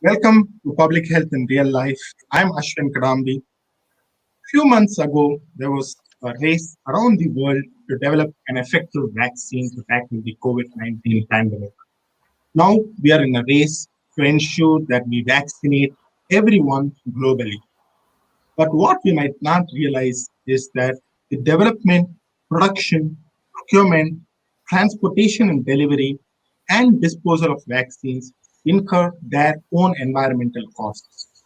Welcome to Public Health in Real Life. I'm Ashwin Kadambi. Few months ago, there was a race around the world to develop an effective vaccine to tackle the COVID-19 pandemic. Now we are in a race to ensure that we vaccinate everyone globally. But what we might not realize is that the development, production, procurement, transportation and delivery, and disposal of vaccines incur their own environmental costs.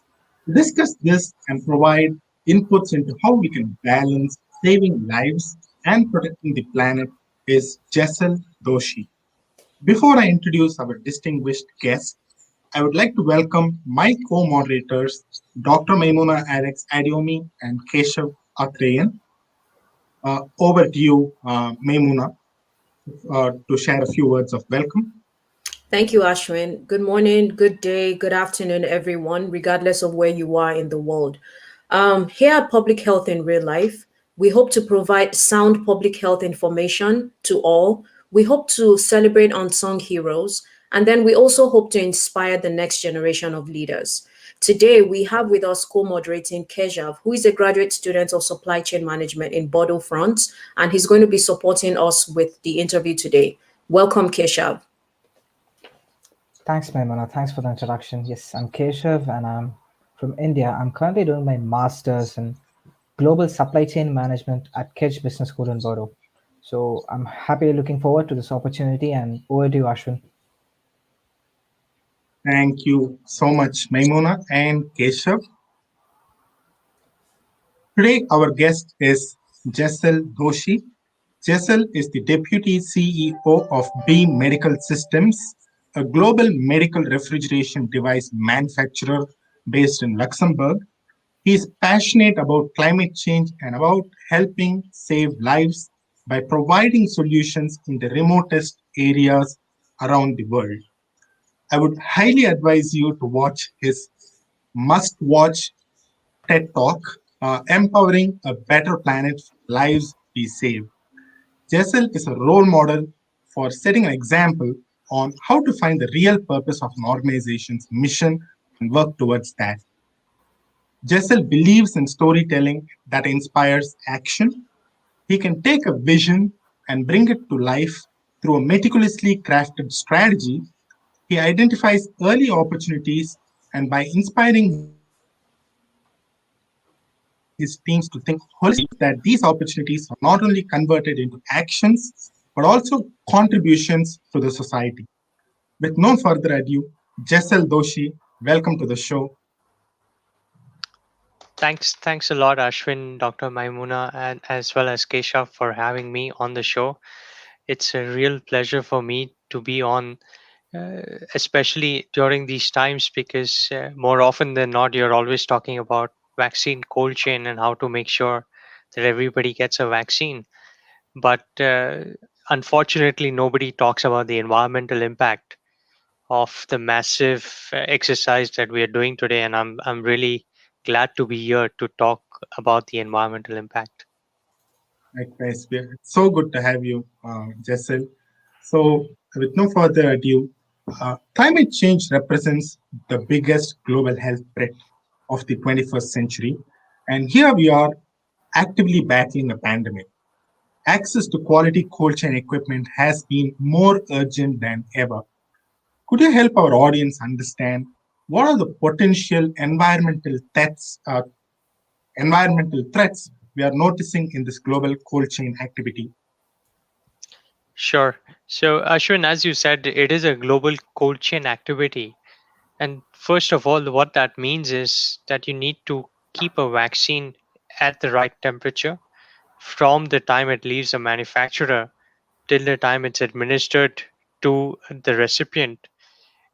To discuss this and provide inputs into how we can balance saving lives and protecting the planet is Jesal Doshi. Before I introduce our distinguished guest, I would like to welcome my co-moderators, Dr. Maimunat Alex-Adeomi and Keshav Aathreyan. Over to you, Maimunat, to share a few words of welcome. Thank you, Ashwin. Good morning, good day, good afternoon, everyone, regardless of where you are in the world. Here at Public Health in Real Life, we hope to provide sound public health information to all. We hope to celebrate unsung heroes, and then we also hope to inspire the next generation of leaders. Today, we have with us co-moderating Keshav, who is a graduate student of supply chain management in Bordeaux, France, and he's going to be supporting us with the interview today. Welcome, Keshav. Thanks, Maimuna. Thanks for the introduction. Yes, I'm Keshav and I'm from India. I'm currently doing my master's in global supply chain management at Kedge Business School in Bordeaux. So I'm happily looking forward to this opportunity and over to you, Ashwin. Thank you so much, Maimunat and Keshav. Today, our guest is Jesal Doshi. Jesal is the Deputy CEO of Beam Medical Systems, a global medical refrigeration device manufacturer based in Luxembourg. He is passionate about climate change and about helping save lives by providing solutions in the remotest areas around the world. I would highly advise you to watch his must watch TED Talk, Empowering a Better Planet, Lives Be Saved. Jesal is a role model for setting an example on how to find the real purpose of an organization's mission and work towards that. Jesal believes in storytelling that inspires action. He can take a vision and bring it to life through a meticulously crafted strategy. He identifies early opportunities and by inspiring his teams to think holistically, that these opportunities are not only converted into actions, but also contributions to the society. With no further ado, Jesal Doshi, welcome to the show. Thanks a lot, Ashwin, Dr. Maimuna, and as well as Keshav for having me on the show. It's a real pleasure for me to be on, especially during these times, because more often than not, you're always talking about vaccine cold chain and how to make sure that everybody gets a vaccine. But unfortunately, nobody talks about the environmental impact of the massive exercise that we are doing today, and I'm really glad to be here to talk about the environmental impact. Likewise, it's so good to have you, Jesal. So, with no further ado, climate change represents the biggest global health threat of the 21st century. And here we are actively battling a pandemic. Access to quality cold chain equipment has been more urgent than ever. Could you help our audience understand what are the potential environmental threats we are noticing in this global cold chain activity? Sure. So, Ashwin, as you said, it is a global cold chain activity. And first of all, what that means is that you need to keep a vaccine at the right temperature from the time it leaves the manufacturer till the time it's administered to the recipient.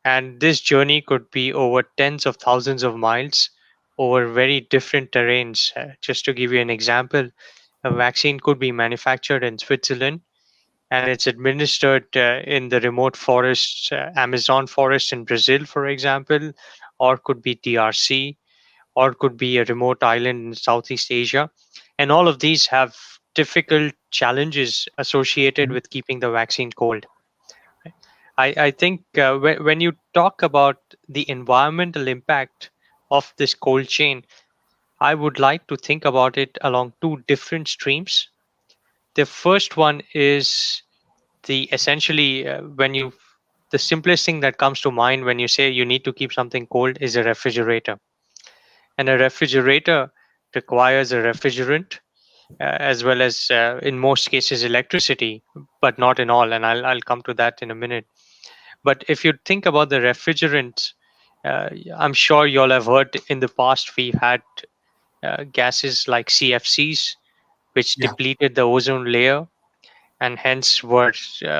And this journey could be over tens of thousands of miles over very different terrains. Just to give you an example, a vaccine could be manufactured in Switzerland and it's administered in the remote forests, Amazon forest in Brazil, for example, or could be DRC, or could be a remote island in Southeast Asia. And all of these have difficult challenges associated with keeping the vaccine cold. I think when you talk about the environmental impact of this cold chain, I would like to think about it along two different streams. The first one is the essentially when you the simplest thing that comes to mind when you say you need to keep something cold is a refrigerator. And a refrigerator requires a refrigerant as well as in most cases electricity, but not in all, and I'll come to that in a minute. But if you think about the refrigerants, I'm sure you all have heard in the past we've had gases like CFCs, which Yeah. depleted the ozone layer and hence were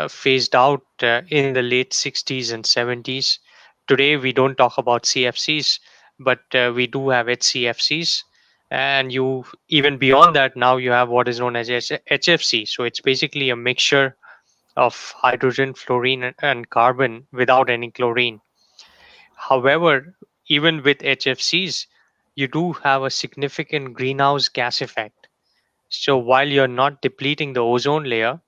phased out in the late 60s and 70s. Today, we don't talk about CFCs, but we do have HCFCs. And you even beyond that, now you have what is known as HFC. So it's basically a mixture of hydrogen, fluorine, and carbon without any chlorine. However, even with HFCs, you do have a significant greenhouse gas effect. So while you're not depleting the ozone layer,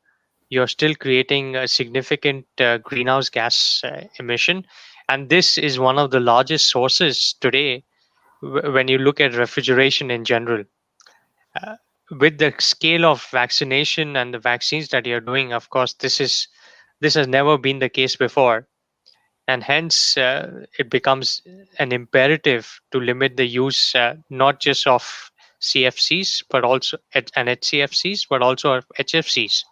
you're still creating a significant greenhouse gas emission. And this is one of the largest sources today when you look at refrigeration in general. Uh, with the scale of vaccination and the vaccines that you're doing, of course, this has never been the case before. And hence, it becomes an imperative to limit the use not just of CFCs, but also and HCFCs, but also of HFCs.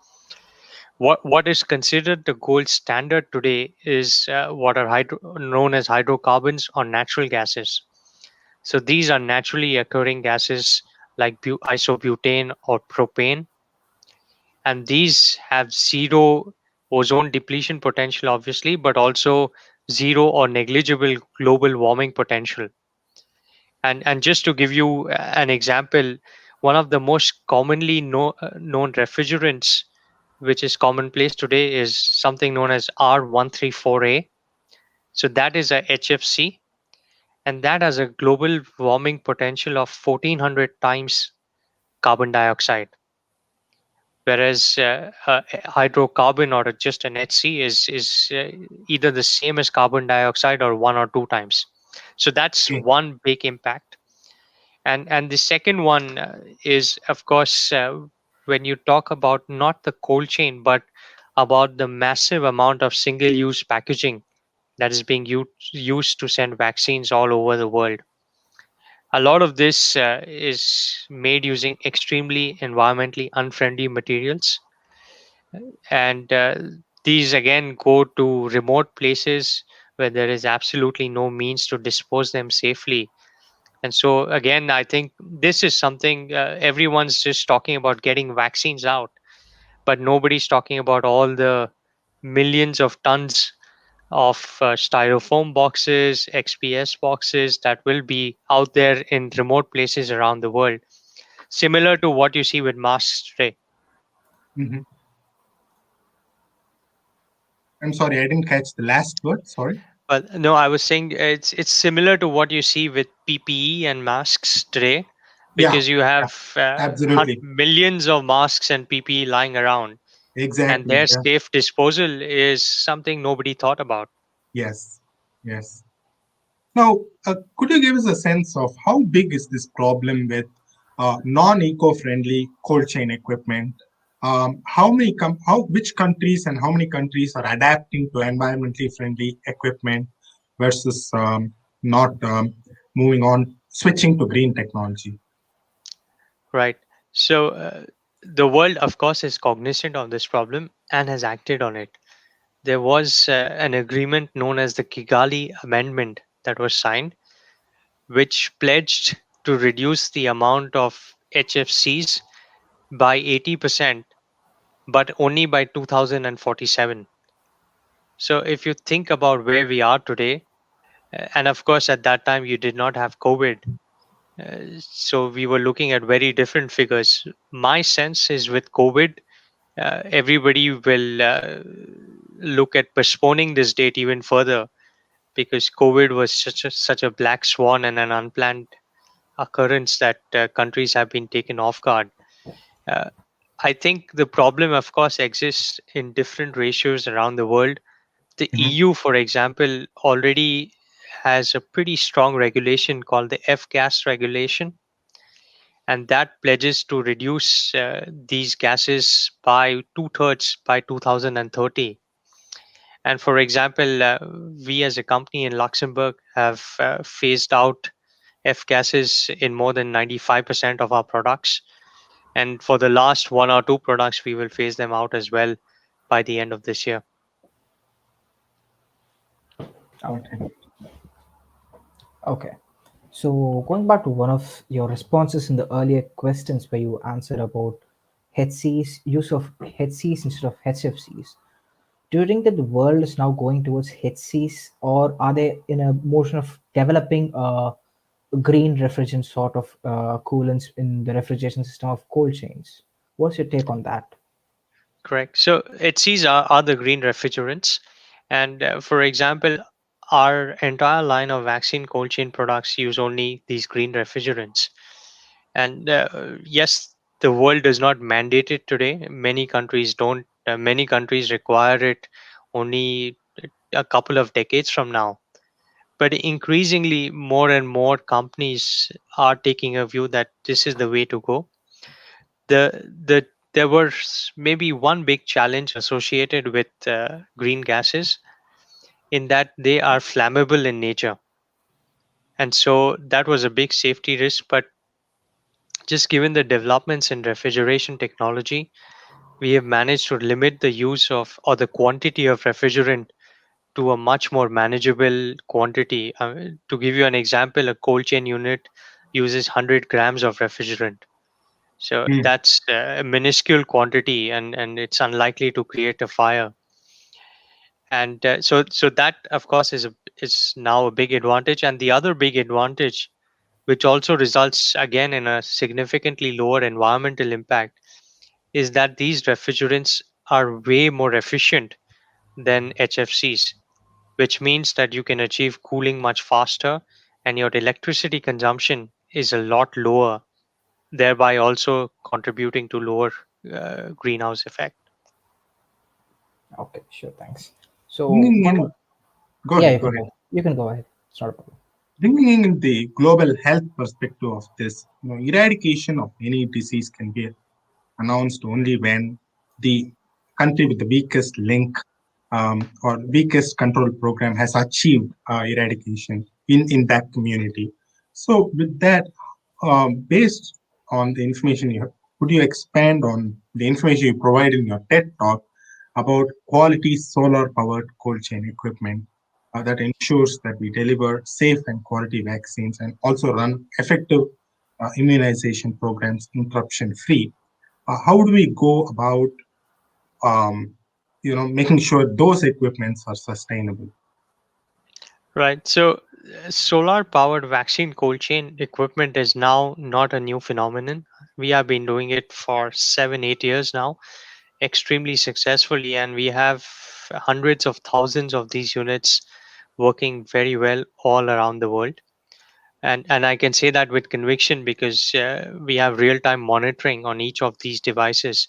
What is considered the gold standard today is what are known as hydrocarbons or natural gases. So these are naturally occurring gases like isobutane or propane, and these have zero ozone depletion potential, obviously, but also zero or negligible global warming potential. And just to give you an example, one of the most commonly known refrigerants which is commonplace today is something known as R134A. So that is a HFC, and that has a global warming potential of 1400 times carbon dioxide. Whereas a hydrocarbon or just an HC is either the same as carbon dioxide or one or two times. So that's Okay. one big impact. And the second one is, of course, when you talk about not the cold chain, but about the massive amount of single use packaging that is being used to send vaccines all over the world. A lot of this is made using extremely environmentally unfriendly materials. And these again go to remote places where there is absolutely no means to dispose them safely. And so, again, I think this is something everyone's just talking about getting vaccines out, but nobody's talking about all the millions of tons of styrofoam boxes, XPS boxes that will be out there in remote places around the world, similar to what you see with masks today. Mhm. I'm sorry, I didn't catch the last word. Sorry. But no, I was saying it's similar to what you see with PPE and masks today, Yeah, because you yeah, have absolutely. millions of masks and PPE lying around, and Exactly. their Yeah. safe disposal is something nobody thought about. Yes. Yes. Now, could you give us a sense of how big is this problem with non-eco-friendly cold chain equipment? Which countries and how many countries are adapting to environmentally friendly equipment versus not moving on, switching to green technology? Right. So the world, of course, is cognizant of this problem and has acted on it. There was an agreement known as the Kigali Amendment that was signed, which pledged to reduce the amount of HFCs by 80%, but only by 2047. So if you think about where we are today, and of course, at that time, you did not have COVID. So we were looking at very different figures. My sense is with COVID, everybody will look at postponing this date even further because COVID was such a black swan and an unplanned occurrence that countries have been taken off guard. Uh, I think the problem, of course, exists in different ratios around the world. The Mhm. EU, for example, already has a pretty strong regulation called the F-gas regulation, and that pledges to reduce these gases by two-thirds by 2030. And for example, we as a company in Luxembourg have phased out F gases in more than 95% of our products. And for the last one or two products, we will phase them out as well by the end of this year. Okay. Okay. Okay. So going back to one of your responses in the earlier questions where you answered about HCs, use of HCs instead of HFCs. Do you think that the world is now going towards HCs, or are they in a motion of developing a green refrigerant sort of coolants in the refrigeration system of cold chains? What's your take on that? Correct. So HCs are the green refrigerants. And for example, our entire line of vaccine cold chain products use only these green refrigerants. And yes, the world does not mandate it today. Many countries don't. Many countries require it only a couple of decades from now. But increasingly, more and more companies are taking a view that this is the way to go. There was maybe one big challenge associated with green gases in that they are flammable in nature, and so that was a big safety risk. But just given the developments in refrigeration technology, we have managed to limit the use of or the quantity of refrigerant to a much more manageable quantity. To give you an example, a cold chain unit uses 100 grams of refrigerant. So Mm. that's a minuscule quantity, and it's unlikely to create a fire. And so that, of course, is now a big advantage. And the other big advantage, which also results again in a significantly lower environmental impact, is that these refrigerants are way more efficient than HFCs, which means that you can achieve cooling much faster and your electricity consumption is a lot lower, thereby also contributing to lower greenhouse effect. Okay, sure, thanks. So Bringing one in, more, go yeah, ahead, go ahead. you can go ahead. It's not a problem. Bringing in the global health perspective of this, eradication of any disease can be announced only when the country with the weakest link or weakest control program has achieved eradication in that community. So, with that, based on the information you have, could you expand on the information you provided in your TED talk about quality solar powered cold chain equipment that ensures that we deliver safe and quality vaccines and also run effective immunization programs interruption free? How do we go about um, making sure those equipments are sustainable? Right. So, solar powered vaccine cold chain equipment is now not a new phenomenon. We have been doing it for 7, 8 years now, extremely successfully, and we have hundreds of thousands of these units working very well all around the world. And I can say that with conviction because we have real time monitoring on each of these devices.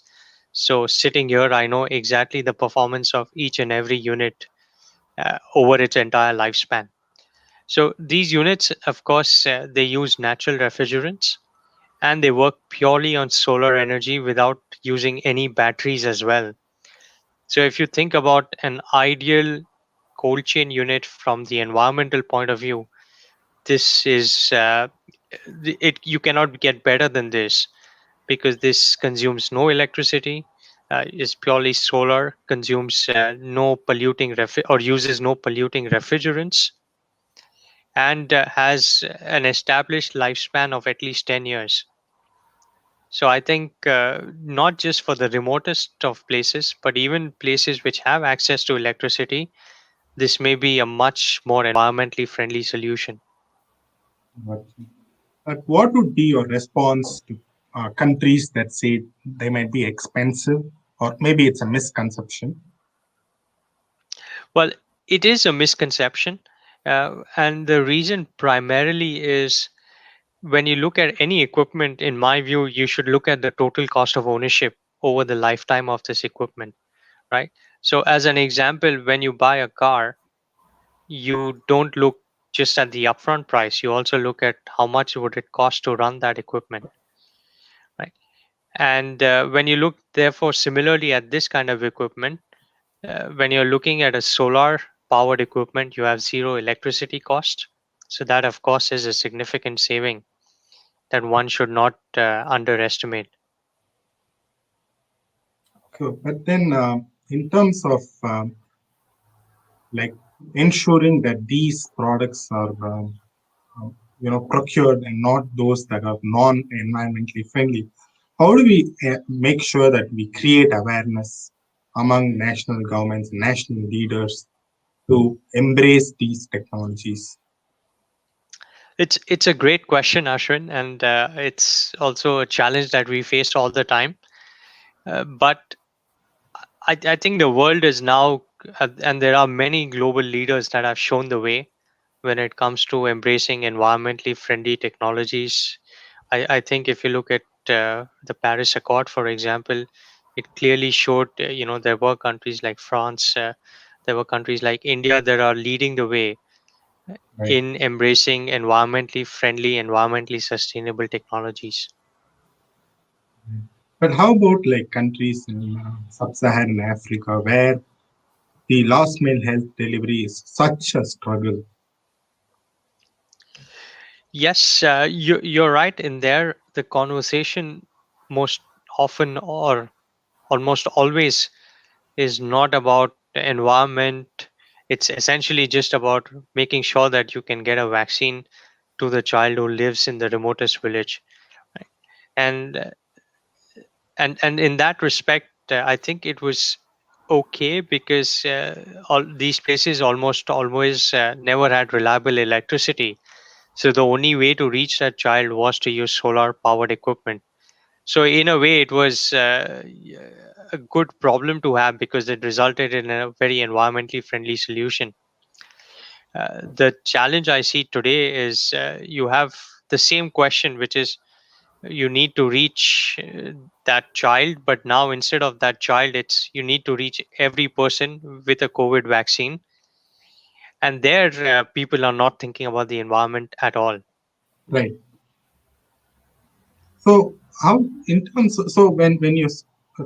So, sitting here, I know exactly the performance of each and every unit over its entire lifespan. So these units, of course, they use natural refrigerants and they work purely on solar energy without using any batteries as well. So if you think about an ideal cold chain unit from the environmental point of view, this is it. You cannot get better than this because this consumes no electricity. Is purely solar, consumes no polluting or uses no polluting refrigerants, and has an established lifespan of at least 10 years. So I think not just for the remotest of places, but even places which have access to electricity, this may be a much more environmentally friendly solution. But what would be your response to countries that say they might be expensive, or maybe it's a misconception? Well, it is a misconception. And the reason primarily is when you look at any equipment, in my view, you should look at the total cost of ownership over the lifetime of this equipment. right? So as an example, when you buy a car, you don't look just at the upfront price, you also look at how much would it cost to run that equipment, right? And when you look therefore similarly at this kind of equipment, when you're looking at a solar powered equipment, you have zero electricity cost. So that of course is a significant saving that one should not underestimate. So, but then in terms of like ensuring that these products are procured and not those that are non-environmentally friendly, how do we make sure that we create awareness among national governments, national leaders to embrace these technologies? It's a great question, Ashwin, and it's also a challenge that we face all the time. But I think the world is now, and there are many global leaders that have shown the way when it comes to embracing environmentally friendly technologies. I think if you look at the Paris Accord, for example, it clearly showed, there were countries like France, there were countries like India that are leading the way Right. in embracing environmentally friendly, environmentally sustainable technologies. But how about like countries in sub-Saharan Africa where the last mile health delivery is such a struggle? Yes, you're right. In there, the conversation most often or almost always is not about the environment. It's essentially just about making sure that you can get a vaccine to the child who lives in the remotest village. Right? And and in that respect, I think it was okay because all these places almost always never had reliable electricity. So the only way to reach that child was to use solar powered equipment. So in a way, it was a good problem to have because it resulted in a very environmentally friendly solution. The challenge I see today is you have the same question, which is you need to reach that child, but now instead of that child, it's you need to reach every person with a COVID vaccine, and there people are not thinking about the environment at all. Right. So how in terms of, so when you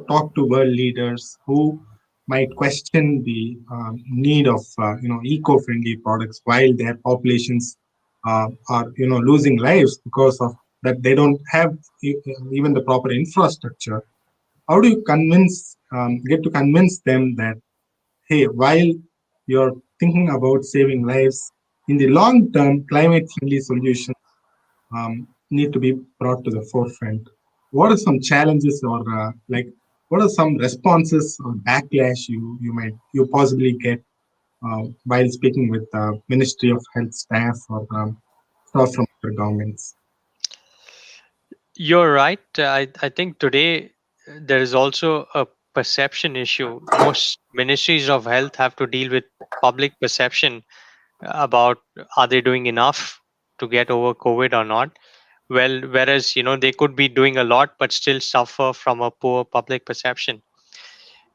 talk to world leaders who might question the need of eco-friendly products while their populations are losing lives because of that they don't have even the proper infrastructure, how do you get to convince them that, hey, while you're thinking about saving lives, in the long term climate friendly solutions need to be brought to the forefront? What are some challenges or what are some responses or backlash you possibly get while speaking with Ministry of Health staff or staff from other governments? You're right. I think today there is also a perception issue. Most ministries of health have to deal with public perception about are they doing enough to get over COVID or not. Well, whereas they could be doing a lot but still suffer from a poor public perception.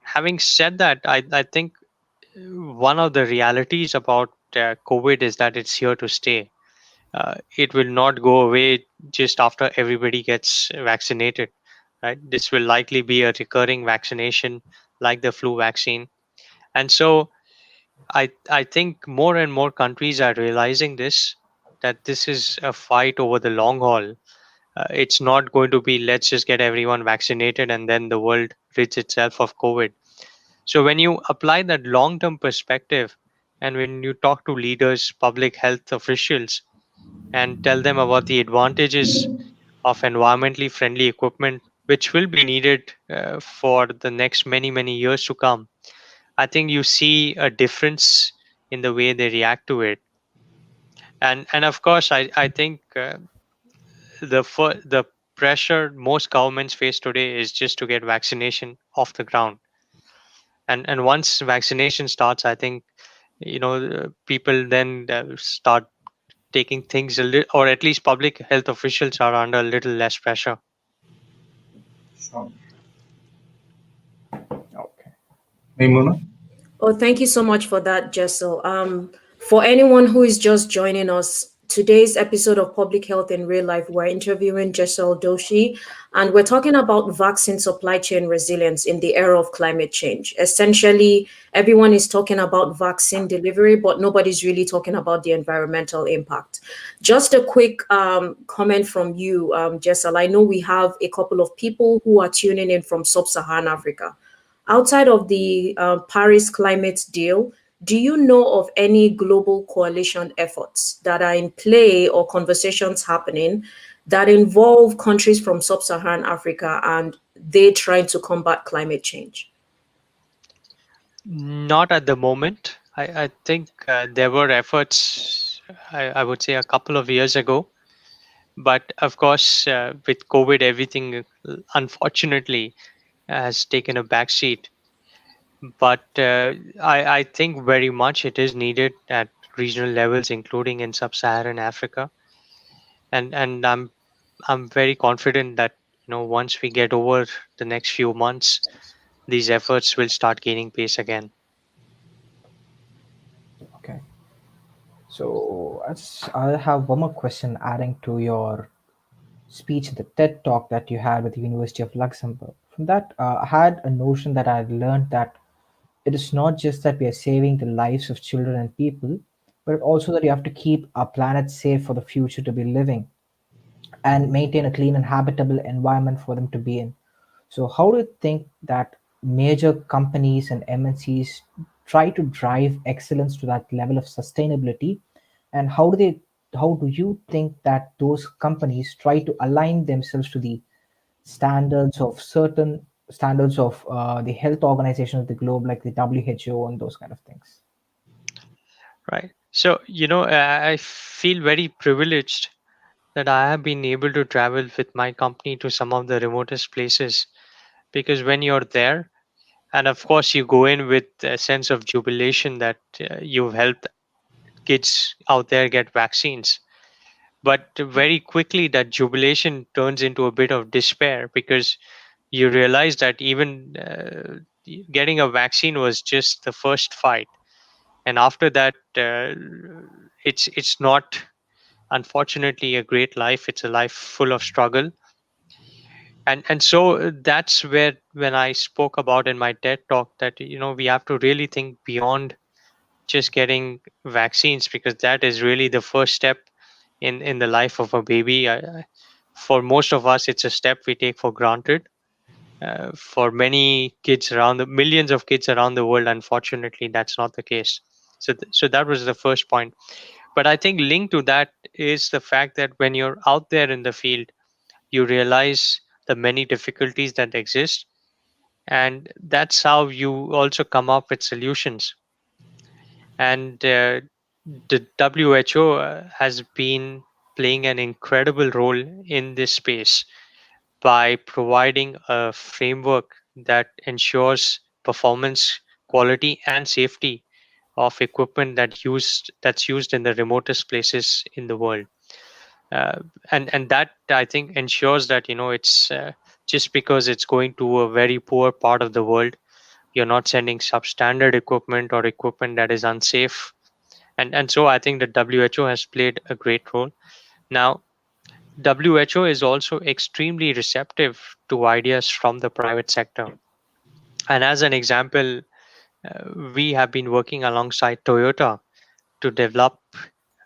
Having said that, I think one of the realities about COVID is that it's here to stay. It will not go away just after everybody gets vaccinated, right? This will likely be a recurring vaccination like the flu vaccine. And so I think more and more countries are realizing this, that this is a fight over the long haul. It's not going to be let's just get everyone vaccinated and then the world rids itself of COVID. So when you apply that long term perspective and when you talk to leaders, public health officials, and tell them about the advantages of environmentally friendly equipment, which will be needed for the next many, many years to come, I think you see a difference in the way they react to it. And of course, I think the pressure most governments face today is just to get vaccination off the ground. And once vaccination starts, I think people then start taking things a little, or at least public health officials are under a little less pressure. Sure. Okay. Maimuna? Oh, thank you so much for that, Jessel. For anyone who is just joining us, today's episode of Public Health in Real Life, we're interviewing Jesal Doshi, and we're talking about vaccine supply chain resilience in the era of climate change. Essentially, everyone is talking about vaccine delivery, but nobody's really talking about the environmental impact. Just a quick comment from you, Jessel. I know we have a couple of people who are tuning in from sub-Saharan Africa. Outside of the Paris climate deal, do you know of any global coalition efforts that are in play or conversations happening that involve countries from sub Saharan Africa and they trying to combat climate change? Not at the moment. I think there were efforts, I would say, a couple of years ago. But of course, with COVID, everything unfortunately has taken a backseat. But I think very much it is needed at regional levels, including in sub-Saharan Africa. And I'm very confident that once we get over the next few months, these efforts will start gaining pace again. Okay. So I have one more question adding to your speech, the TED talk that you had with the University of Luxembourg. From that, I had a notion that I had learned that it is not just that we are saving the lives of children and people, but also that you have to keep our planet safe for the future to be living and maintain a clean and habitable environment for them to be in. So, how do you think that major companies and MNCs try to drive excellence to that level of sustainability, and how do you think that those companies try to align themselves to the standards of the health organization of the globe, like the WHO and those kind of things? Right. So, I feel very privileged that I have been able to travel with my company to some of the remotest places, because when you're there, and of course you go in with a sense of jubilation that you've helped kids out there get vaccines. But very quickly that jubilation turns into a bit of despair, because you realize that even getting a vaccine was just the first fight, and after that it's not, unfortunately, a great life. It's a life full of struggle. And so that's where, when I spoke about in my TED talk, that we have to really think beyond just getting vaccines, because that is really the first step in the life of a baby. For most of us, it's a step we take for granted. For many kids around the millions of kids around the world, unfortunately, that's not the case. So that was the first point. But I think linked to that is the fact that when you're out there in the field, you realize the many difficulties that exist, and that's how you also come up with solutions. And the WHO has been playing an incredible role in this space by providing a framework that ensures performance, quality, and safety of equipment that's used in the remotest places in the world. uh, and that, I think, ensures that it's just because it's going to a very poor part of the world, you're not sending substandard equipment or equipment that is unsafe. And so I think the WHO has played a great role. Now, WHO is also extremely receptive to ideas from the private sector. And as an example, we have been working alongside Toyota to develop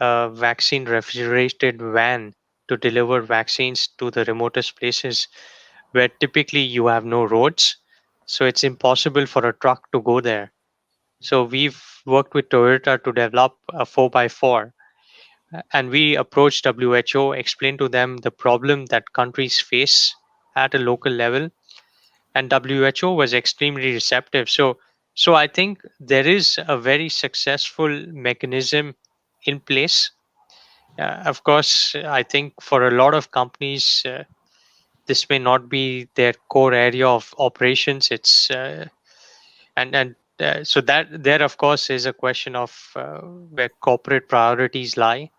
a vaccine refrigerated van to deliver vaccines to the remotest places where typically you have no roads. So it's impossible for a truck to go there. So we've worked with Toyota to develop a 4x4, and we approached WHO, explained to them the problem that countries face at a local level, and WHO was extremely receptive. So I think there is a very successful mechanism in place. Of course, I think for a lot of companies, this may not be their core area of operations. It's and So that there, of course, is a question of where corporate priorities lie.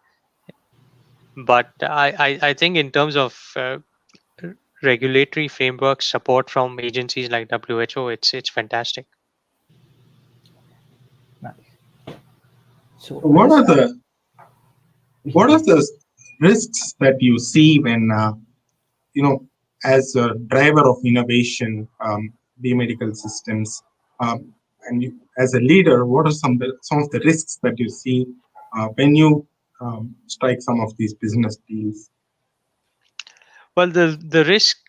But I think in terms of regulatory framework support from agencies like WHO, it's fantastic. So I What just are want, the yeah, what are yeah. the risks that you see when you know, as a driver of innovation, the medical systems, and you, as a leader, what are some of the risks that you see when you strike some of these business deals? Well, the risk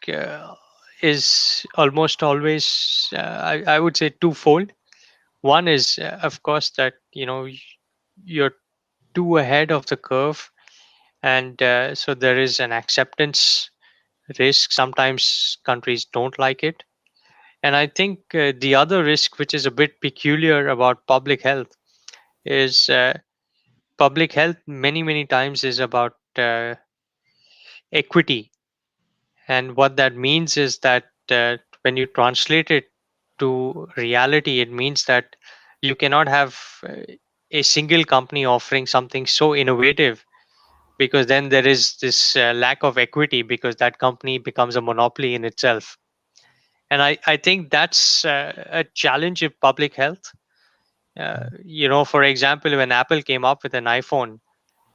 is almost always, I would say, twofold. One is, of course, that you're too ahead of the curve, and so there is an acceptance risk. Sometimes countries don't like it, and I think the other risk, which is a bit peculiar about public health, is public health many times is about equity. And what that means is that when you translate it to reality, it means that you cannot have a single company offering something so innovative, because then there is this lack of equity, because that company becomes a monopoly in itself. And I think that's a challenge in public health. For example, when Apple came up with an iPhone,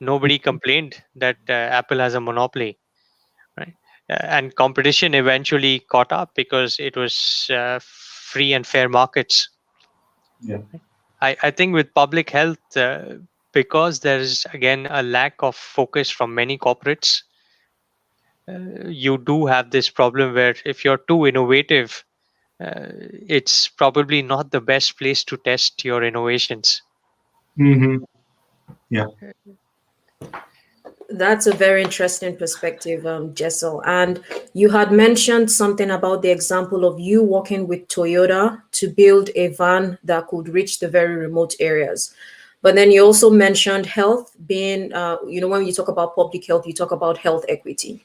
nobody complained that Apple has a monopoly, right? And competition eventually caught up because it was free and fair markets. Yeah. I think with public health, because there is again a lack of focus from many corporates, you do have this problem where if you're too innovative, it's probably not the best place to test your innovations. Hmm. Yeah. That's a very interesting perspective, Jessel. And you had mentioned something about the example of you working with Toyota to build a van that could reach the very remote areas. But then you also mentioned health being, when you talk about public health, you talk about health equity.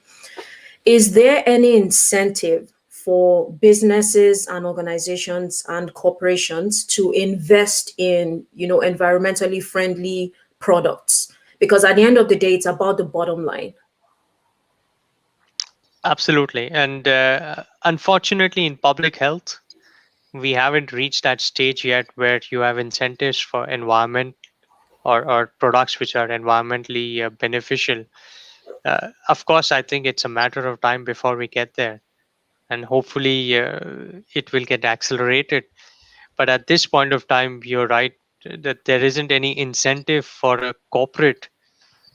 Is there any incentive for businesses and organizations and corporations to invest in, environmentally friendly products? Because at the end of the day, it's about the bottom line. Absolutely. And unfortunately, in public health, we haven't reached that stage yet where you have incentives for environment, or products which are environmentally beneficial. Of course, I think it's a matter of time before we get there, and hopefully it will get accelerated. But at this point of time, you're right that there isn't any incentive for a corporate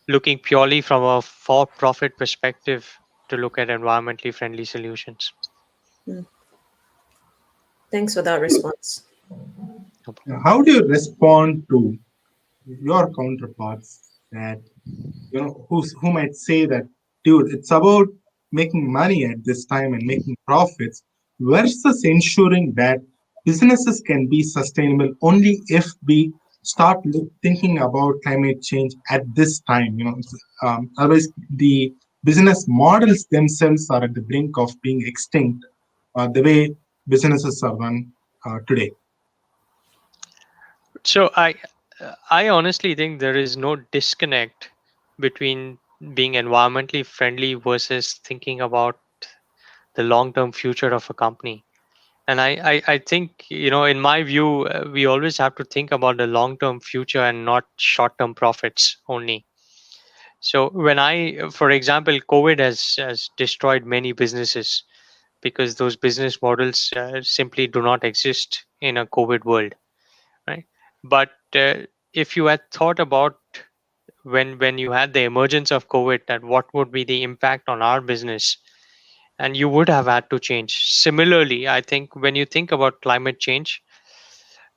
looking purely from a for profit perspective to look at environmentally friendly solutions. Mm, thanks for that response. No. How do you respond to your counterparts that who might say that, dude, it's about making money at this time and making profits versus ensuring that businesses can be sustainable only if we start thinking about climate change at this time. Otherwise the business models themselves are at the brink of being extinct, the way businesses are run today. So I honestly think there is no disconnect between being environmentally friendly versus thinking about the long term future of a company. And I think, in my view, we always have to think about the long term future and not short term profits only. So for example, COVID has destroyed many businesses because those business models simply do not exist in a COVID world, right? But if you had thought about when you had the emergence of COVID, that what would be the impact on our business, and you would have had to change. Similarly, I think when you think about climate change,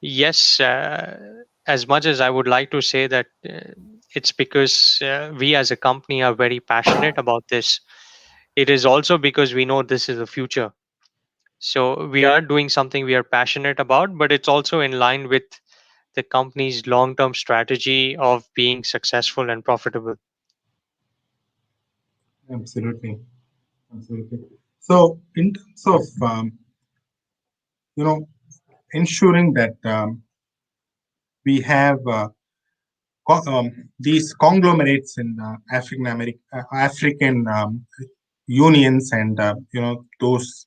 yes, as much as I would like to say that it's because we as a company are very passionate about this, it is also because we know this is the future. So we are doing something we are passionate about, but it's also in line with the company's long term strategy of being successful and profitable. Absolutely. Absolutely. So in terms of you know ensuring that we have these conglomerates in African unions, and those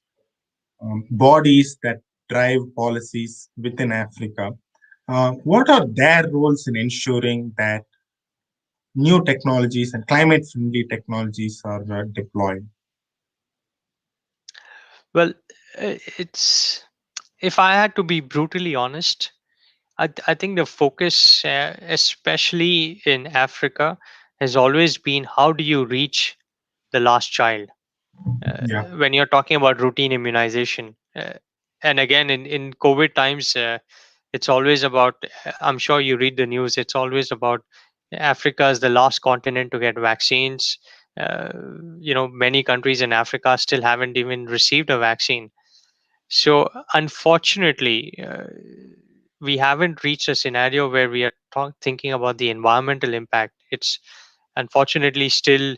bodies that drive policies within Africa. What are their roles in ensuring that new technologies and climate-friendly technologies are deployed? Well, it's if I had to be brutally honest, I think the focus, especially in Africa, has always been how do you reach the last child Yeah, when you're talking about routine immunization. And again, in COVID times, it's always about, I'm sure you read the news, it's always about Africa is the last continent to get vaccines. Uh, many countries in Africa still haven't even received a vaccine. So, unfortunately, we haven't reached a scenario where we are thinking about the environmental impact. It's unfortunately still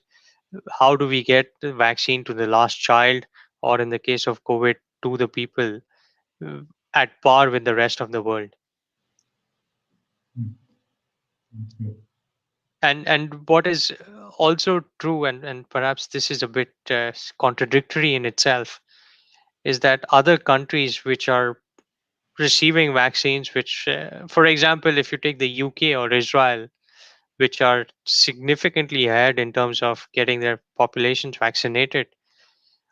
how do we get the vaccine to the last child, or in the case of COVID, to the people uh, at par with the rest of the world. And what is also true, and perhaps this is a bit contradictory in itself, is that other countries which are receiving vaccines, which, for example, if you take the UK or Israel, which are significantly ahead in terms of getting their populations vaccinated,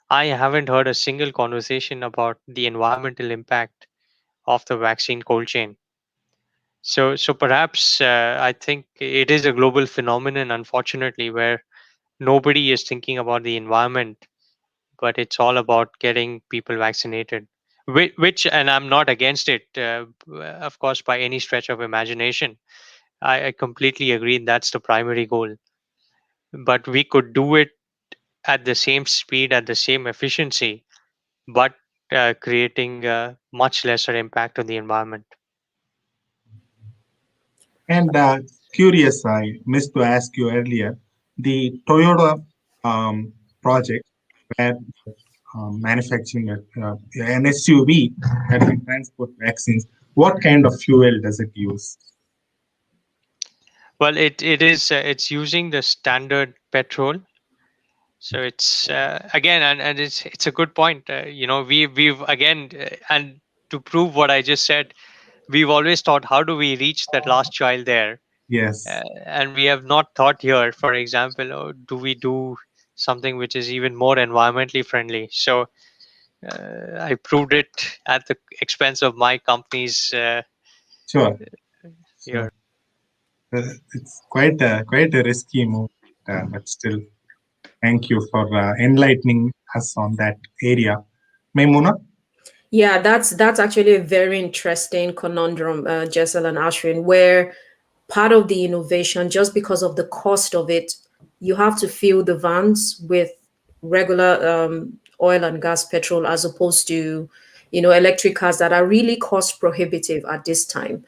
I haven't heard a single conversation about the environmental impact of the vaccine cold chain. So perhaps I think it is a global phenomenon, unfortunately, where nobody is thinking about the environment, but it's all about getting people vaccinated. Which, and I'm not against it, of course, by any stretch of imagination. I completely agree that's the primary goal. But we could do it at the same speed, at the same efficiency, but creating a much lesser impact on the environment. and curious, I missed to ask you earlier, the Toyota project where manufacturing an SUV that can transport vaccines. What kind of fuel does it use? Well, it is it's using the standard petrol. So it's again, and it's a good point. We've again, and to prove what I just said, we've always thought how do we reach that last child there, Yes, and we have not thought here, for example, oh, do we do something which is even more environmentally friendly? So I proved it at the expense of my company's sure, sure. here. It's quite a risky move, but still, thank you for enlightening us on that area. Maimuna? Yeah, that's actually a very interesting conundrum, Jesal and Ashwin, where part of the innovation, just because of the cost of it, you have to fill the vans with regular oil and gas petrol as opposed to, electric cars that are really cost prohibitive at this time.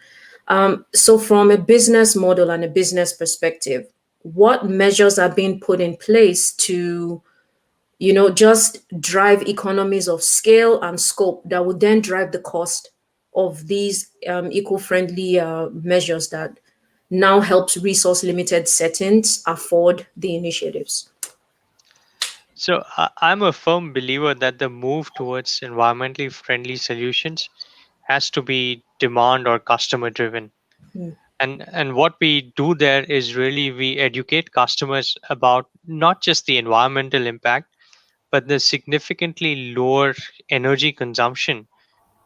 So from a business model and a business perspective, what measures are being put in place to just drive economies of scale and scope that would then drive the cost of these eco-friendly measures that now helps resource limited settings afford the initiatives. So I'm a firm believer that the move towards environmentally friendly solutions has to be demand or customer driven. Mm. And what we do there is really we educate customers about not just the environmental impact, but the significantly lower energy consumption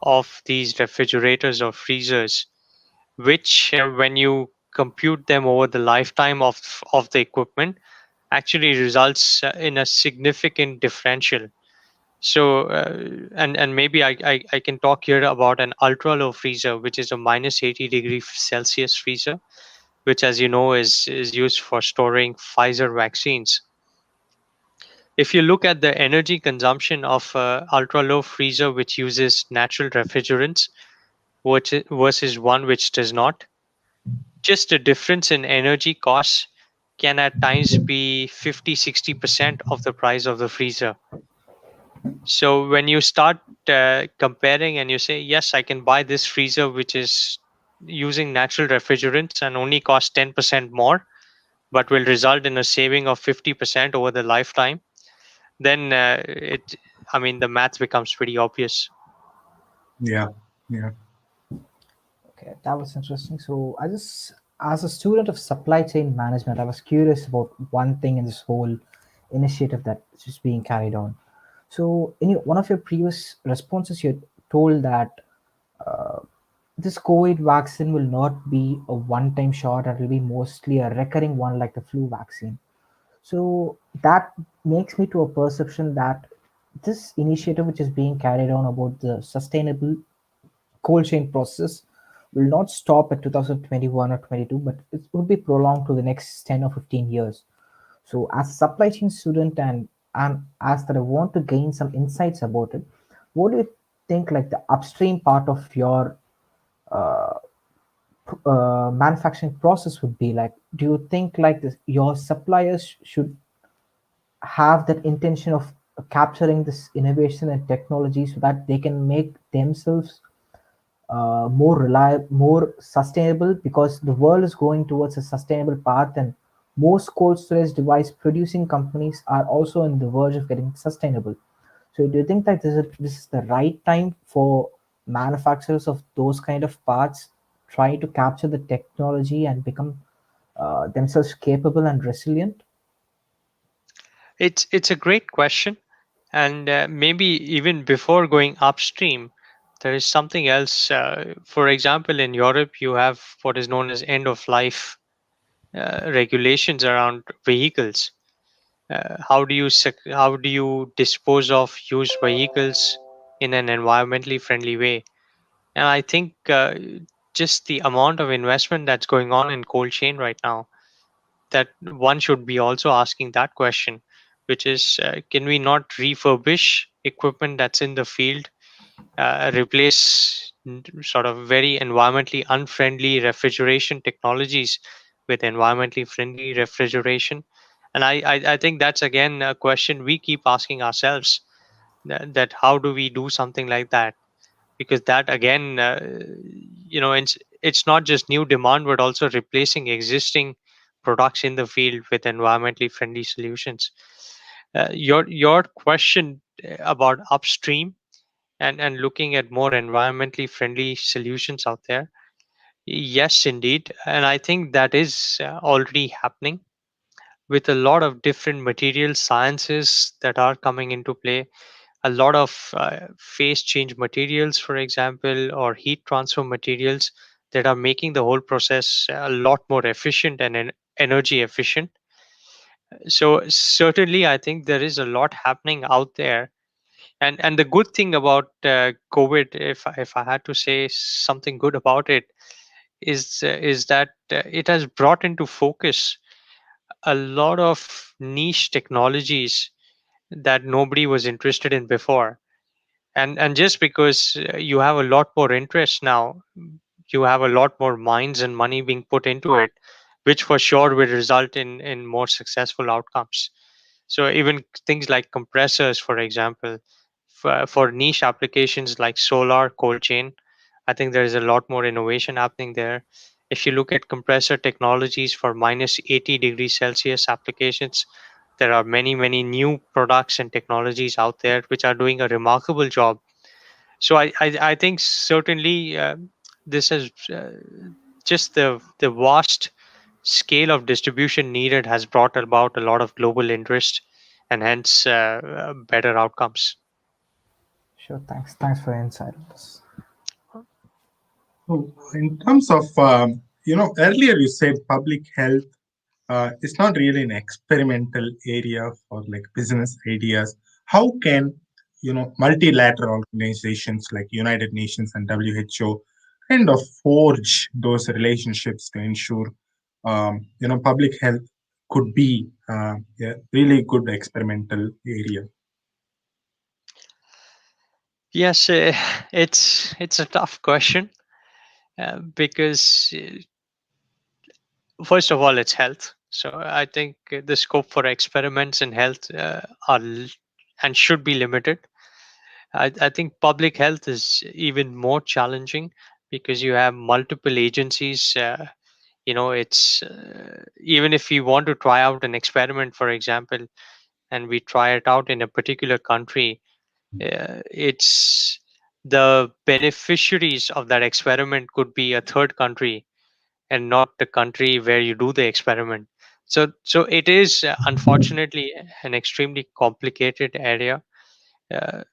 of these refrigerators or freezers, which when you compute them over the lifetime of the equipment actually results in a significant differential. So and maybe I can talk here about an ultra low freezer, which is a minus 80 degree Celsius freezer, which, as you know, is used for storing Pfizer vaccines. If you look at the energy consumption of ultra low freezer, which uses natural refrigerants, versus one which does not, just the difference in energy costs can at times be 50-60% of the price of the freezer. So when you start comparing and you say, yes, I can buy this freezer which is using natural refrigerants and only cost 10% more, but will result in a saving of 50% over the lifetime, then I mean, the math becomes pretty obvious. Yeah, yeah. Okay, that was interesting. So, as a student of supply chain management, I was curious about one thing in this whole initiative that is just being carried on. So, in one of your previous responses, you told that uh, this COVID vaccine will not be a one-time shot; it will be mostly a recurring one, like the flu vaccine. So that makes me to a perception that this initiative, which is being carried on about the sustainable cold chain process, will not stop at 2021 or 22, but it will be prolonged to the next 10 or 15 years. So, as a supply chain student and as that I want to gain some insights about it, what do you think like the upstream part of your uh, manufacturing process would be like? Do you think like this, your suppliers should have that intention of capturing this innovation and technology so that they can make themselves more reliable, more sustainable, because the world is going towards a sustainable path, and most cold storage device producing companies are also on the verge of getting sustainable. So, do you think that this is the right time for manufacturers of those kind of parts try to capture the technology and become themselves capable and resilient? It's a great question, and maybe even before going upstream, there is something else. For example, in Europe, you have what is known as end of life regulations around vehicles. How do you dispose of used vehicles in an environmentally friendly way? And I think just the amount of investment that's going on in cold chain right now, that one should be also asking that question, which is, can we not refurbish equipment that's in the field, replace sort of very environmentally unfriendly refrigeration technologies with environmentally friendly refrigeration? And I think that's again a question we keep asking ourselves, that how do we do something like that? Because that again, it's not just new demand but also replacing existing products in the field with environmentally friendly solutions. Your question about upstream and looking at more environmentally friendly solutions out there, yes indeed, and I think that is already happening with a lot of different material sciences that are coming into play. A lot of phase change materials, for example, or heat transfer materials that are making the whole process a lot more efficient and energy efficient. So certainly, I think there is a lot happening out there. And the good thing about COVID, if I had to say something good about it, is that it has brought into focus a lot of niche technologies that nobody was interested in before. And just because you have a lot more interest now, you have a lot more minds and money being put into it, which for sure will result in more successful outcomes. So even things like compressors, for example, for niche applications like solar, cold chain, I think there is a lot more innovation happening there. If you look at compressor technologies for minus 80 degrees Celsius applications, there are many new products and technologies out there which are doing a remarkable job. So I think certainly this is just the vast scale of distribution needed has brought about a lot of global interest and hence better outcomes. Sure, thanks. Thanks for your insight on this. So in terms of, earlier you said public health is not really an experimental area for like business ideas. How can, multilateral organizations like United Nations and WHO kind of forge those relationships to ensure, public health could be a really good experimental area? Yes, it's a tough question because first of all, it's health. So I think the scope for experiments in health and should be limited. I think public health is even more challenging because you have multiple agencies. It's even if we want to try out an experiment, for example, and we try it out in a particular country, it's the beneficiaries of that experiment could be a third country and not the country where you do the experiment. So it is unfortunately an extremely complicated area. uh,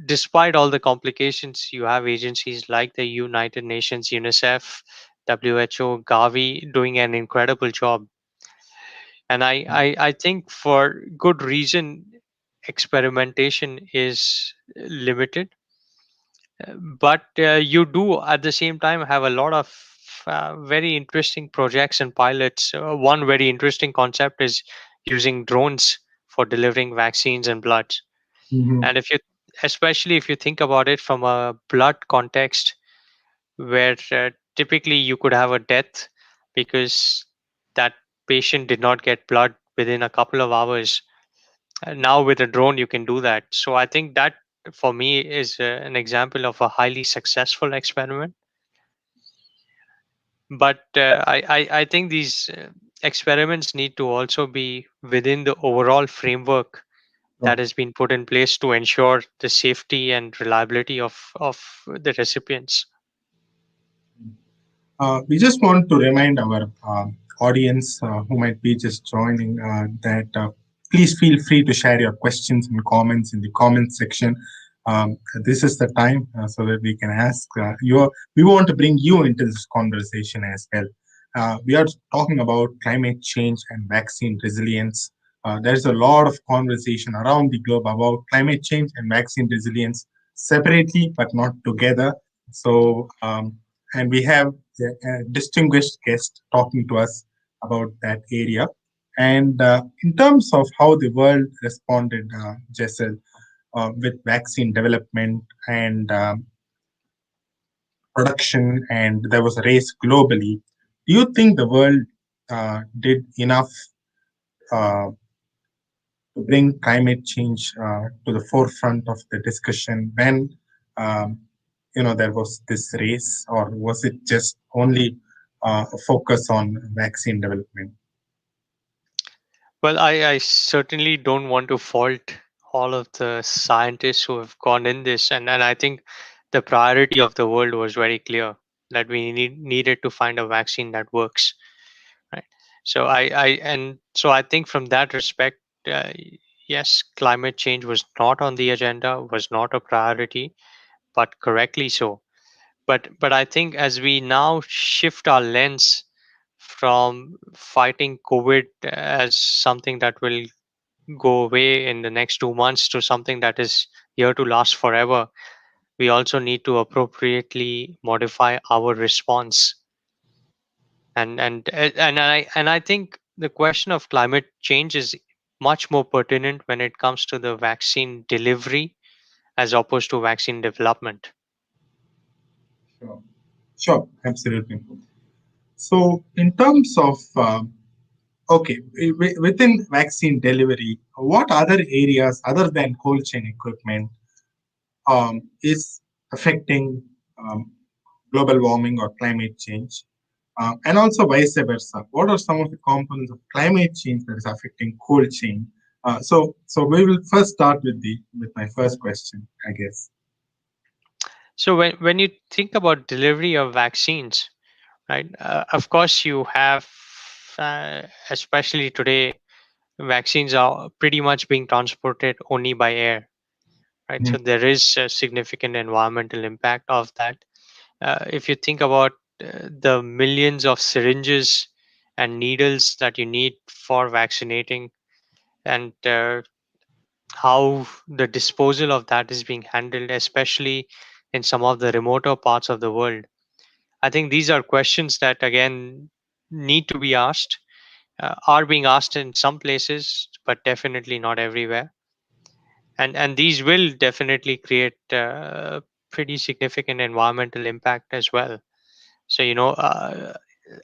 Despite all the complications, you have agencies like the United Nations, UNICEF, WHO, Gavi doing an incredible job. And I think for good reason, experimentation is limited. But you do at the same time have a lot of very interesting projects and pilots. One very interesting concept is using drones for delivering vaccines and blood. Mhm. And especially if you think about it from a blood context, where typically you could have a death because that patient did not get blood within a couple of hours. Now with a drone, you can do that. So I think that for me is an example of a highly successful experiment. But I think these experiments need to also be within the overall framework Sure. that has been put in place to ensure the safety and reliability of the recipients. We just want to remind our audience who might be just joining that please feel free to share your questions and comments in the comment section. This is the time so that we can ask you. We want to bring you into this conversation as well. We are talking about climate change and vaccine resilience. There's a lot of conversation around the globe about climate change and vaccine resilience separately, but not together. So, and we have a distinguished guest talking to us about that area. And in terms of how the world responded, Jessel, with vaccine development and production, and there was a race globally, do you think the world did enough uh, to bring climate change to the forefront of the discussion when um, there was this race, or was it just only a focus on vaccine development? Well, I certainly don't want to fault all of the scientists who have gone in this, and I think the priority of the world was very clear that we needed to find a vaccine that works, right? So I think from that respect, uh, yes, climate change was not on the agenda, was not a priority, but correctly so. But I think as we now shift our lens from fighting COVID as something that will go away in the next 2 months to something that is here to last forever, we also need to appropriately modify our response. And I think the question of climate change is much more pertinent when it comes to the vaccine delivery as opposed to vaccine development. Sure, sure, absolutely. So, in terms of okay, within vaccine delivery, what other areas other than cold chain equipment is affecting um, global warming or climate change? And also vice versa. What are some of the components of climate change that is affecting cold chain? So we will first start with my first question, I guess. So when you think about delivery of vaccines, right? Of course, you have, especially today, vaccines are pretty much being transported only by air, right? Mhm. So there is a significant environmental impact of that. If you think about the millions of syringes and needles that you need for vaccinating, and how the disposal of that is being handled, especially in some of the remoter parts of the world, I think these are questions that again need to be asked, are being asked in some places, but definitely not everywhere. And these will definitely create pretty significant environmental impact as well. So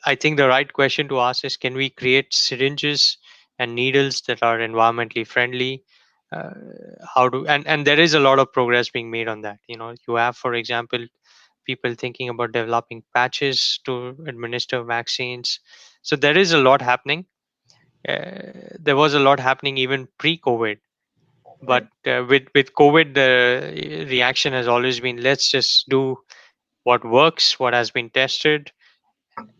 I think the right question to ask is, can we create syringes and needles that are environmentally friendly? Uh, how do and there is a lot of progress being made on that. You have, for example, people thinking about developing patches to administer vaccines. So there is a lot happening. There was a lot happening even pre-COVID. But with COVID, the reaction has always been, let's just do what works, what has been tested,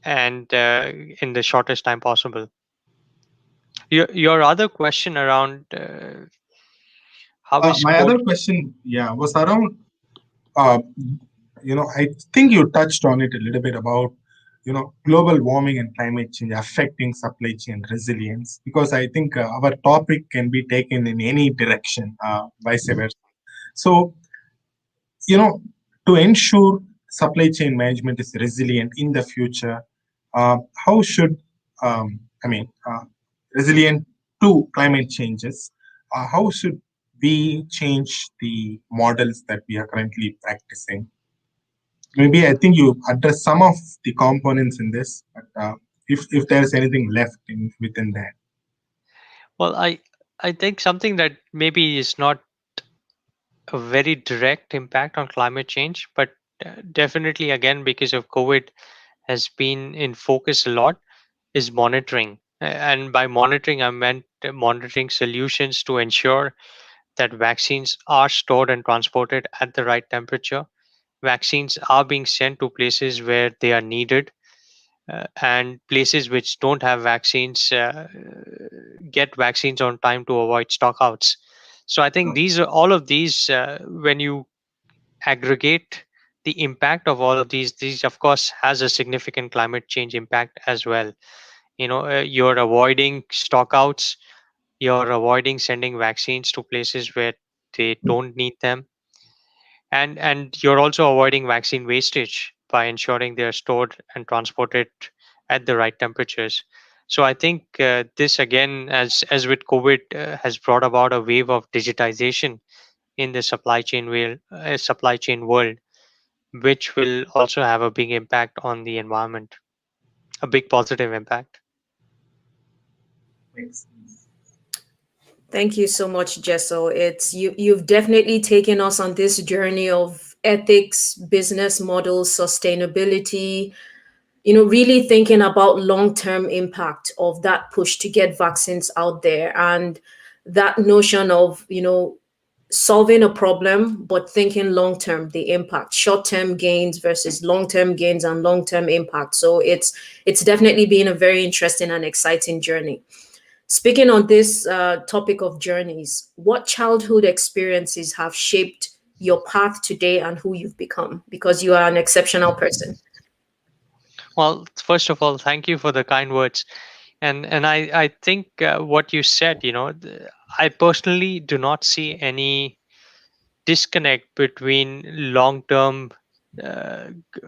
and in the shortest time possible. Your other question around how is My cold. other question, yeah, was around, uh, I think you touched on it a little bit about, global warming and climate change affecting supply chain resilience, because I think our topic can be taken in any direction, vice versa. So, you know, to ensure supply chain management is resilient in the future, how should, resilient to climate changes, how should we change the models that we are currently practicing? Maybe I think you address some of the components in this, but if there's anything left within that. Well, I think something that maybe is not a very direct impact on climate change, but definitely again because of COVID has been in focus a lot is monitoring. And by monitoring, I meant monitoring solutions to ensure that vaccines are stored and transported at the right temperature. Vaccines are being sent to places where they are needed, and places which don't have vaccines get vaccines on time to avoid stockouts. So I think these are all of these. When you aggregate the impact of all of these of course has a significant climate change impact as well. You're avoiding stockouts, you're avoiding sending vaccines to places where they don't need them, and you're also avoiding vaccine wastage by ensuring they're stored and transported at the right temperatures. So I think this again, as with COVID, has brought about a wave of digitization in the supply chain world, which will also have a big impact on the environment, a big positive impact. Thank you so much, Jessel. You've definitely taken us on this journey of ethics, business models, sustainability, really thinking about long-term impact of that push to get vaccines out there, and that notion of, solving a problem, but thinking long-term, the impact, short-term gains versus long-term gains and long-term impact. So it's definitely been a very interesting and exciting journey. Speaking on this topic of journeys, what childhood experiences have shaped your path today and who you've become? Because you are an exceptional person. Well, first of all, thank you for the kind words. And I think what you said, I personally do not see any disconnect between long term uh, g-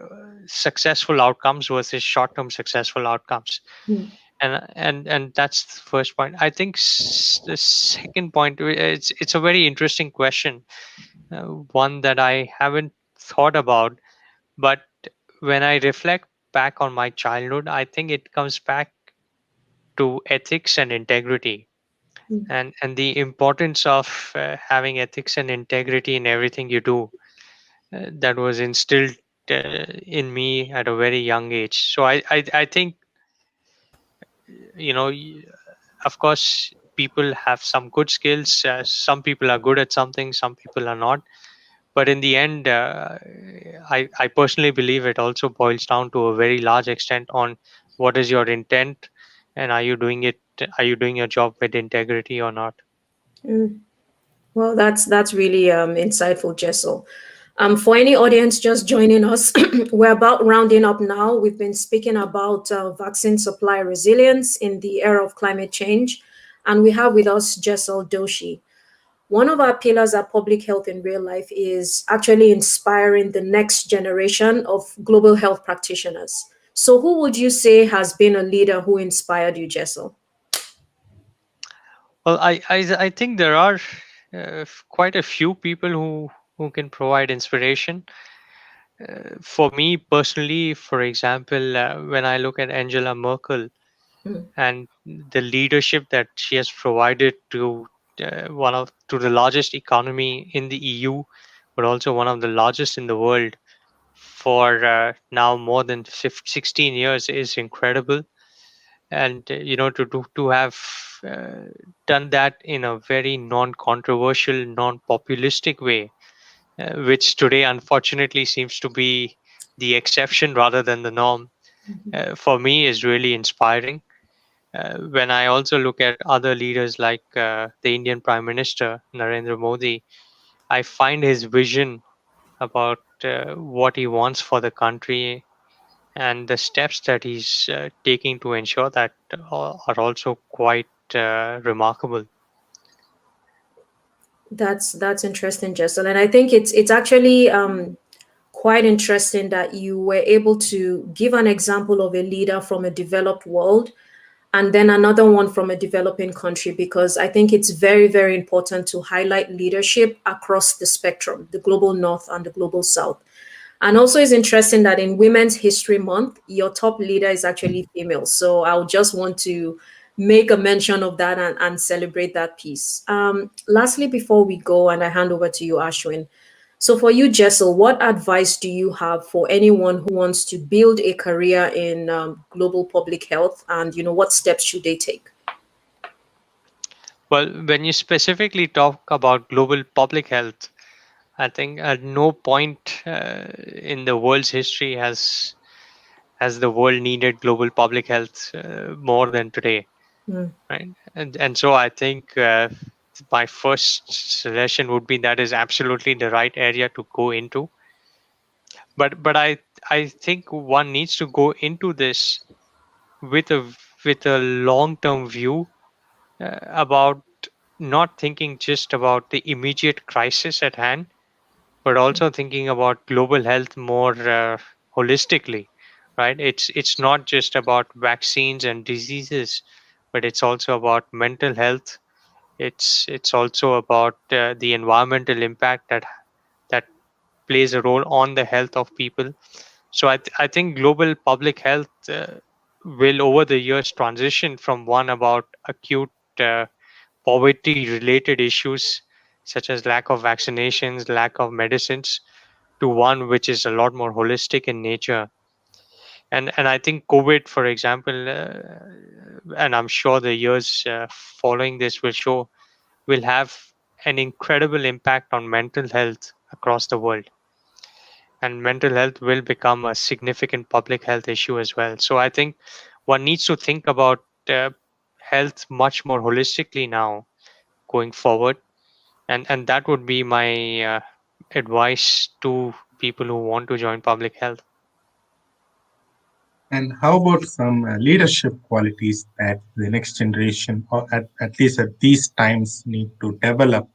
successful outcomes versus short term successful outcomes. Mm, And that's the first point. I think the second point, it's a very interesting question, one that I haven't thought about. But when I reflect back on my childhood, I think it comes back to ethics and integrity, mm, and the importance of having ethics and integrity in everything you do. That was instilled in me at a very young age. So I think, you know y- of course people have some good skills. Some people are good at something, some people are not. But in the end, I personally believe it also boils down to a very large extent on what is your intent, and are you doing your job with integrity or not. mm. Well, that's really insightful, Jessel. For any audience just joining us, we're about rounding up now. We've been speaking about vaccine supply resilience in the era of climate change, and we have with us Jesal Doshi. One of our pillars at Public Health in Real Life is actually inspiring the next generation of global health practitioners. So, who would you say has been a leader who inspired you, Jessel? Well, I think there are quite a few people who can provide inspiration. For me personally, for example, when I look at Angela Merkel Mm, and the leadership that she has provided to one of to the largest economy in the EU, but also one of the largest in the world for now more than 16 years is incredible. and to have uh, done that in a very non-controversial, non-populistic way, which today unfortunately seems to be the exception rather than the norm, for me is really inspiring. When I also look at other leaders like the Indian Prime Minister Narendra Modi, I find his vision about what he wants for the country and the steps that he's taking to ensure that are also quite remarkable. That's interesting, Jessel, and I think it's actually quite interesting that you were able to give an example of a leader from a developed world and then another one from a developing country, because I think it's very, very important to highlight leadership across the spectrum, the global north and the global south. And also, it's interesting that in Women's History Month, your top leader is actually female. So I'll just want to make a mention of that and celebrate that piece. Lastly, before we go, and I hand over to you, Ashwin. So for you, Jessel, what advice do you have for anyone who wants to build a career in global public health, and what steps should they take? Well, when you specifically talk about global public health, I think at no point in the world's history has the world needed global public health more than today, Mm. right? And so I think my first suggestion would be that is absolutely the right area to go into. But I think one needs to go into this with a long term view, about not thinking just about the immediate crisis at hand, but also thinking about global health more holistically, right? It's not just about vaccines and diseases, but it's also about mental health. It's also about the environmental impact that plays a role on the health of people. So I think global public health will over the years transition from one about acute uh, poverty related issues such as lack of vaccinations, lack of medicines, to one which is a lot more holistic in nature. And I think COVID, for example, and I'm sure the years following this will have an incredible impact on mental health across the world, and mental health will become a significant public health issue as well. So I think one needs to think about health much more holistically now going forward, and that would be my advice to people who want to join public health. And how about some leadership qualities that the next generation, or at least at these times, need to develop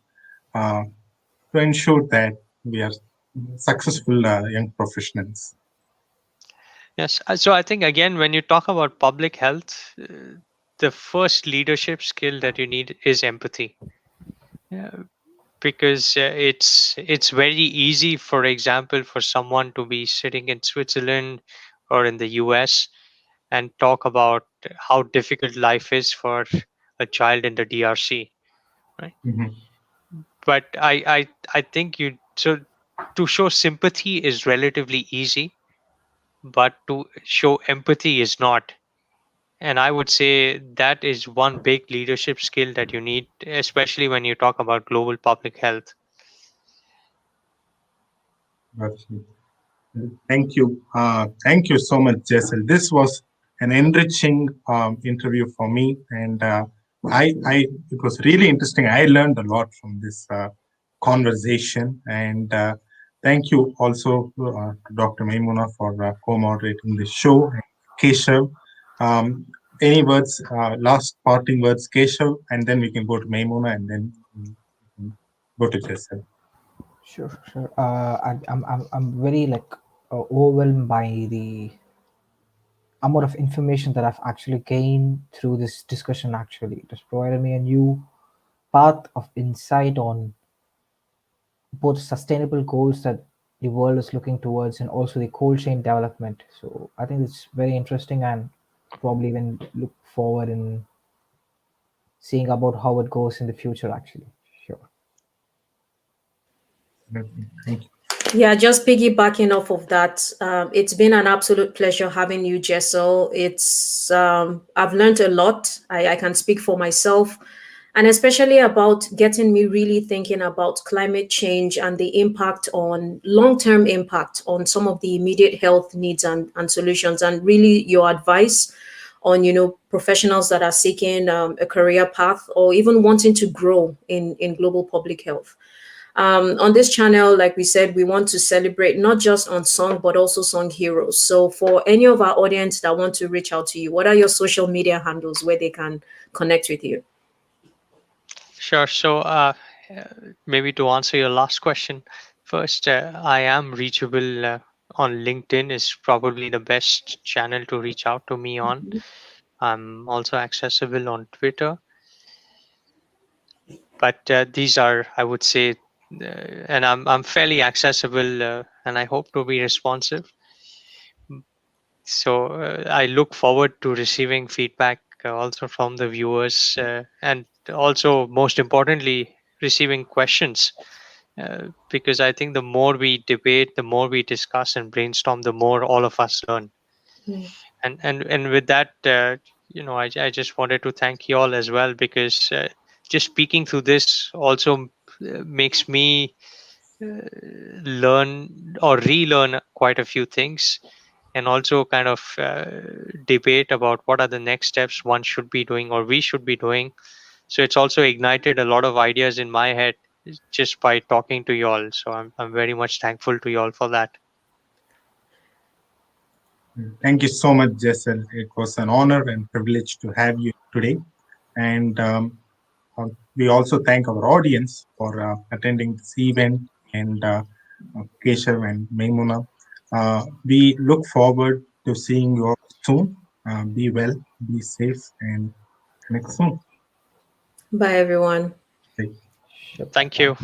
uh, to ensure that we are successful young professionals? Yes, so I think again, when you talk about public health, the first leadership skill that you need is empathy. Yeah, because it's very easy, for example, for someone to be sitting in Switzerland or in the US and talk about how difficult life is for a child in the DRC, right? Mhm. But I think you so to show sympathy is relatively easy, but to show empathy is not. And I would say that is one big leadership skill that you need, especially when you talk about global public health. Absolutely. Thank you. Thank you so much, Jesal. This was an enriching interview for me, and it was really interesting. I learned a lot from this conversation, and thank you also to Dr. Maimuna for co-moderating the show. And Keshav, um, any words, last parting words, Keshav, and then we can go to Maimuna, and then we can go to Jesal. Sure, sure. I'm very like overwhelmed by the amount of information that I've actually gained through this discussion. Actually, it has provided me a new path of insight on both sustainable goals that the world is looking towards and also the cold chain development. So I think it's very interesting and probably even look forward in seeing about how it goes in the future. Actually, sure. Thank you. Yeah, just piggybacking off of that, it's been an absolute pleasure having you, Jesal. It's I've learned a lot. I can speak for myself, and especially about getting me really thinking about climate change and the impact on long-term impact on some of the immediate health needs and solutions, and really your advice on professionals that are seeking a career path or even wanting to grow in global public health. On this channel, like we said, we want to celebrate not just unsung, but also sung heroes. So for any of our audience that want to reach out to you, what are your social media handles where they can connect with you? Sure. So, maybe to answer your last question first, I am reachable on LinkedIn. Is probably the best channel to reach out to me on. I'm also accessible on Twitter, but these are, I would say, and I'm fairly accessible, and I hope to be responsive. So I look forward to receiving feedback also from the viewers, and also most importantly, receiving questions. Because I think the more we debate, the more we discuss and brainstorm, the more all of us learn. Mm. And with that, I just wanted to thank you all as well, because just speaking through this also makes me learn or relearn quite a few things, and also kind of debate about what are the next steps one should be doing or we should be doing. So it's also ignited a lot of ideas in my head just by talking to you all. So I'm very much thankful to you all for that. Thank you so much, Jesal. It was an honor and privilege to have you today. And we also thank our audience for attending this event, and Keshav and Maimunat. We look forward to seeing you all soon. Be well, be safe, and connect soon. Bye, everyone. Bye. Sure. Thank Thank you.